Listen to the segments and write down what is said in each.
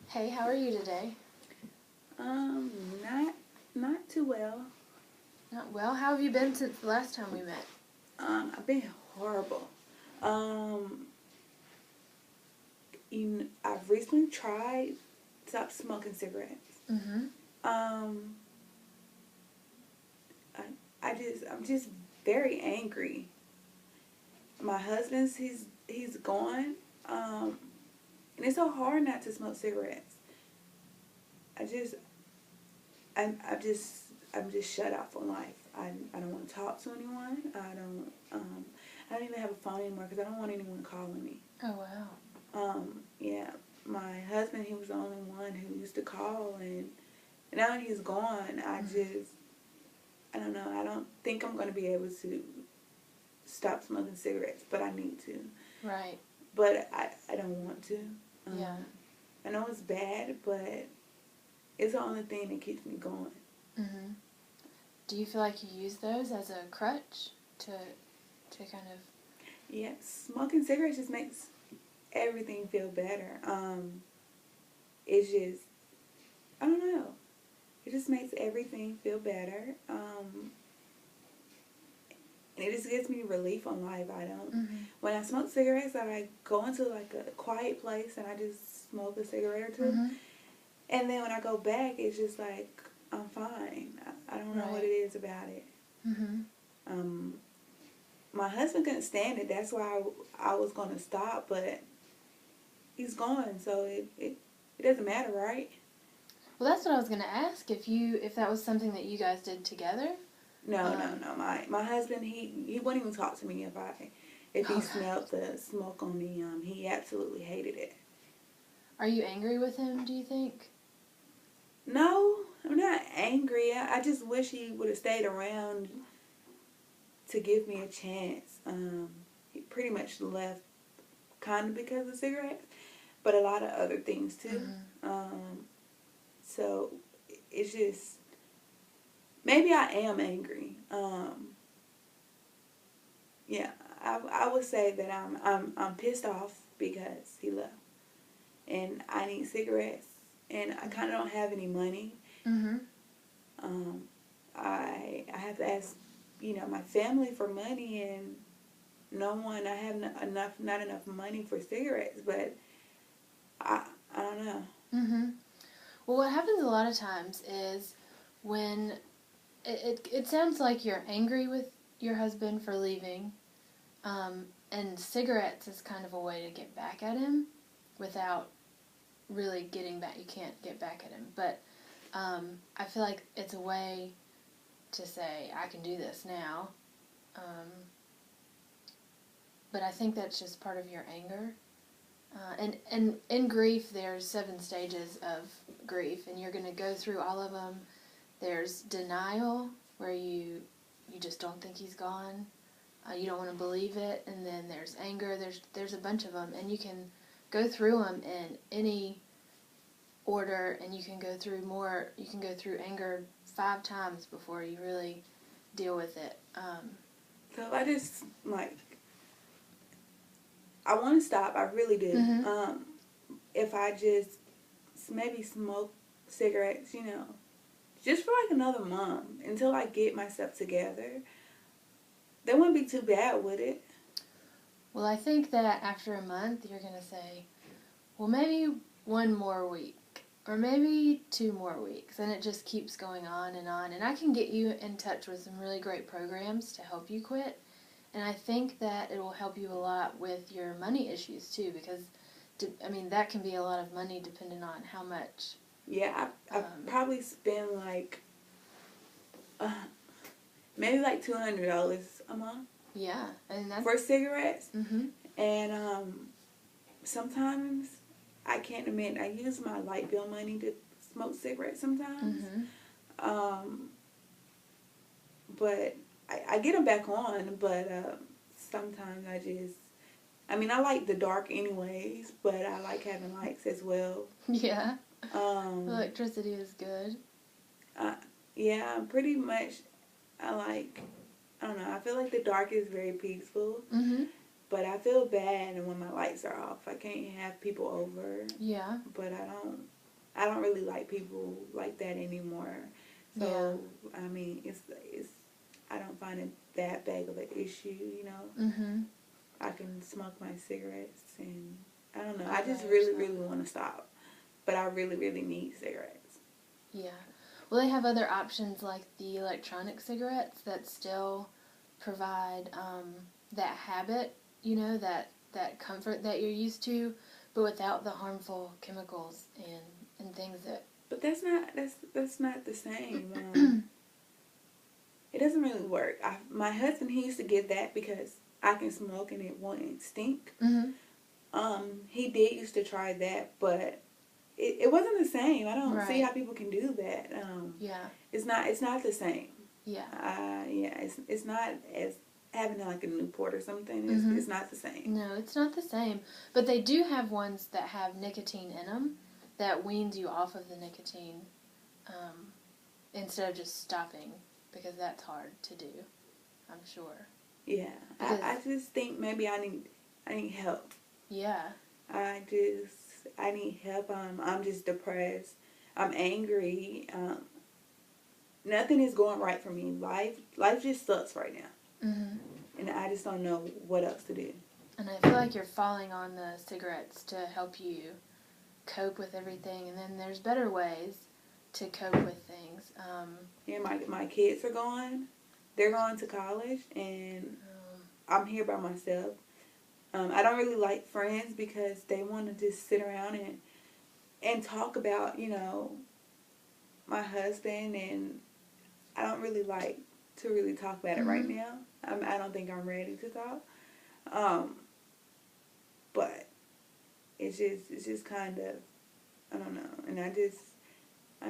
Hey, how are you today? Um, not not too well. Not well. How have you been since the last time we met? I've been horrible. Um, I've recently tried to stop smoking cigarettes. Mm-hmm. Um, I, I'm just very angry. My husband's he's gone. Um, and it's so hard not to smoke cigarettes. I just I'm just shut out from life. I don't want to talk to anyone. I don't even have a phone anymore because I don't want anyone calling me. Oh, wow. Yeah, my husband, he was the only one who used to call, and now that he's gone, I don't know. I don't think I'm going to be able to stop smoking cigarettes, but I need to. Right. But I don't want to. Yeah. Um, I know it's bad, but it's the only thing that keeps me going. Mm-hmm. Do you feel like you use those as a crutch to kind of... Yeah, smoking cigarettes just makes everything feel better. It's just, I don't know. It just makes everything feel better. And it just gives me relief on life. I don't. Mm-hmm. When I smoke cigarettes, I go into like a quiet place and I just smoke a cigarette or two. Mm-hmm. And then when I go back, it's just like I'm fine. I don't know what it Right. is about it. Mm-hmm. Um, my husband couldn't stand it. That's why I was gonna stop, but he's gone, so it doesn't matter, right? Well, that's what I was going to ask, if that was something that you guys did together. No, no, no. My husband, he wouldn't even talk to me if he Oh, God. smelled the smoke on me. He absolutely hated it. Are you angry with him, do you think? No, I'm not angry. I just wish he would have stayed around to give me a chance. He pretty much left kind of because of cigarettes, but a lot of other things too. Mm-hmm. So it's just maybe I am angry. Yeah, I would say that I'm pissed off because he left, and I need cigarettes, and I kind of don't have any money. Mm-hmm. Um, I have to ask, my family for money, and no one. I have not enough money for cigarettes, but I I don't know. Mm-hmm. Well, what happens a lot of times is when it sounds like you're angry with your husband for leaving, and cigarettes is kind of a way to get back at him without really getting back. You can't get back at him, but I feel like it's a way to say, I can do this now. Um, but I think that's just part of your anger. And in grief, there's 7 stages of grief, and you're going to go through all of them. There's denial, where you just don't think he's gone. You don't want to believe it. And then there's anger. There's a bunch of them, and you can go through them in any order, and you can go through more. You can go through anger 5 times before you really deal with it. So I just I want to stop. I really do. Mm-hmm. If I just maybe smoke cigarettes, just for like another month until I get myself together, that wouldn't be too bad, would it? Well, I think that after a month, you're going to say, well, maybe 1 more week. Or maybe 2 more weeks. And it just keeps going on. And I can get you in touch with some really great programs to help you quit. And I think that it will help you a lot with your money issues too, because that can be a lot of money depending on how much. Yeah, I probably spend like maybe like $200 a month. Yeah, and that's for cigarettes. Mm-hmm. And sometimes I can't admit I use my light bill money to smoke cigarettes sometimes. Mm-hmm. But I get them back on, but sometimes I like the dark anyways, but I like having lights as well. Yeah. Electricity is good. Yeah, pretty much I don't know, I feel like the dark is very peaceful. Mm-hmm. But I feel bad when my lights are off. I can't have people over. Yeah. But I don't. I don't really like people like that anymore. So I mean, it's I don't find it that big of an issue. You know, Mm-hmm. I can smoke my cigarettes, and I don't know. All I just by really, yourself. really want to stop, but I really, really need cigarettes. Yeah. Well, they have other options like the electronic cigarettes that still provide that habit, you know, that comfort that you're used to, but without the harmful chemicals and things that. But that's not the same. It doesn't really work. My husband, he used to get that because I can smoke and it won't stink. Mm-hmm. He did used to try that, but it wasn't the same. I don't see Right. how people can do that. Yeah. It's not the same. Yeah. Yeah, it's not as having like a Newport or something. Mm-hmm. It's not the same. No, it's not the same. But they do have ones that have nicotine in them that weans you off of the nicotine instead of just stopping, because that's hard to do, I'm sure. Yeah, I just think maybe I need help. Yeah. I need help. I'm just depressed. I'm angry. Nothing is going right for me. Life just sucks right now, Mm-hmm. and I just don't know what else to do. And I feel like you're falling on the cigarettes to help you cope with everything, and then there's better ways to cope with things. Yeah, my kids are gone. They're going to college, and I'm here by myself. I don't really like friends because they want to just sit around and talk about, you know, my husband, and I don't really like to really talk about it right now. I don't think I'm ready to talk. But it's just kind of, I don't know, and I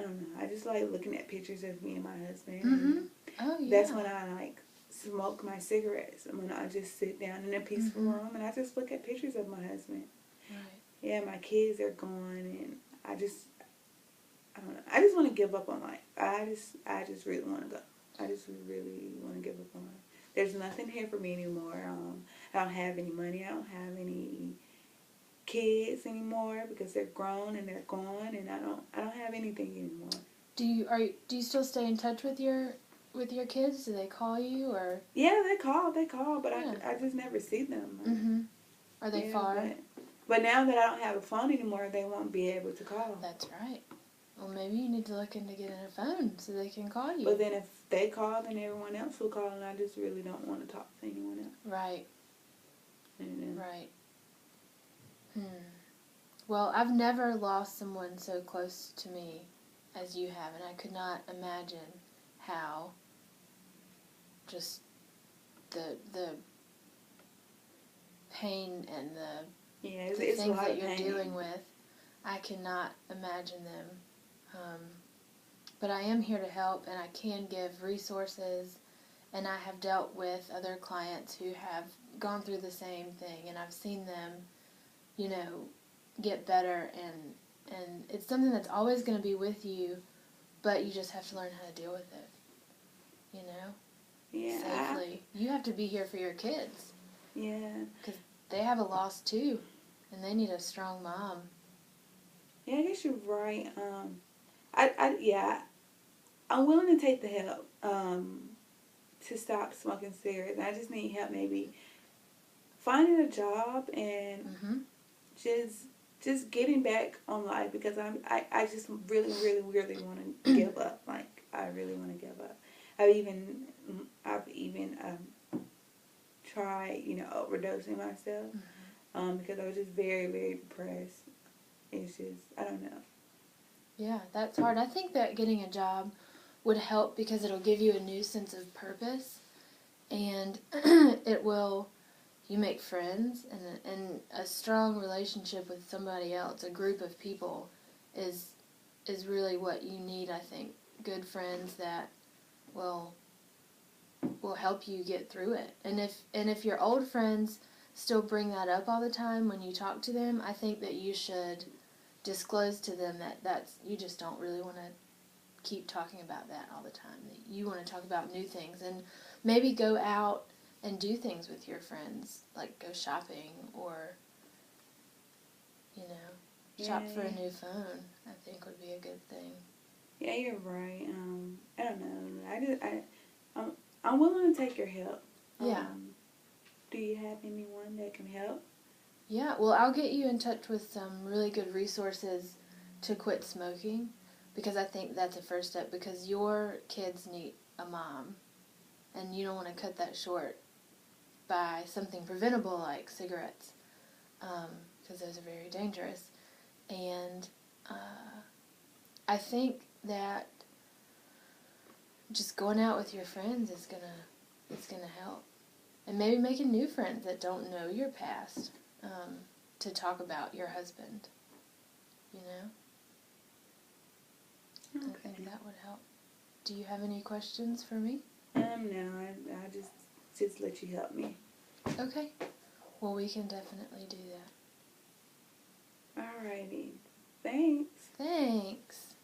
don't know. I just like looking at pictures of me and my husband. Mm-hmm. Oh, yeah. That's when I like smoke my cigarettes. When I just sit down in a peaceful room and I just look at pictures of my husband. Right. Yeah, my kids are gone, and I don't know. I just want to give up on life. I just really want to go. I just really want to give up on life. There's nothing here for me anymore. I don't have any money. I don't have any kids anymore because they're grown and they're gone, and I don't have anything anymore. Do you still stay in touch with your kids? Do they call you, or? Yeah, they call, but Yeah. I just never see them. Mm-hmm. Are they far? But now that I don't have a phone anymore, they won't be able to call. That's right. Well, maybe you need to look into getting a phone so they can call you. But then if they call, then everyone else will call, and I just really don't want to talk to anyone else. Right. And, Right. Well, I've never lost someone so close to me as you have, and I could not imagine how just the pain and the it's things a lot that of you're pain. dealing with, I cannot imagine them. But I am here to help, and I can give resources, and I have dealt with other clients who have gone through the same thing, and I've seen them, you know, get better, and it's something that's always going to be with you, but you just have to learn how to deal with it, you know, safely. You have to be here for your kids. Yeah. Because they have a loss too, and they need a strong mom. Yeah, I guess you're right. I'm willing to take the help to stop smoking cigarettes. I just need help maybe finding a job and just getting back on life, because I just really, really, really want to give up. Like, I really want to give up. I've even tried, you know, overdosing myself because I was just very, very depressed. It's just, I don't know. Yeah, that's hard. I think that getting a job would help because it'll give you a new sense of purpose, and you make friends, and a strong relationship with somebody else, a group of people, is really what you need, I think. Good friends that will help you get through it. And if your old friends still bring that up all the time when you talk to them, I think that you should disclose to them that's you just don't really want to keep talking about that all the time. That you want to talk about new things, and maybe go out and do things with your friends, like go shopping, or, you know. shop for a Yeah. new phone, I think would be a good thing. Yeah, you're right. I don't know. I'm willing to take your help. Yeah. Do you have anyone that can help? Yeah, well, I'll get you in touch with some really good resources to quit smoking because I think that's a first step because your kids need a mom and you don't want to cut that short by something preventable like cigarettes because those are very dangerous. And I think that just going out with your friends is gonna help. And maybe making new friends that don't know your past to talk about your husband, you know? Okay. I think that would help. Do you have any questions for me? No, I just let you help me. Okay. Well, we can definitely do that. Alrighty. Thanks. Thanks.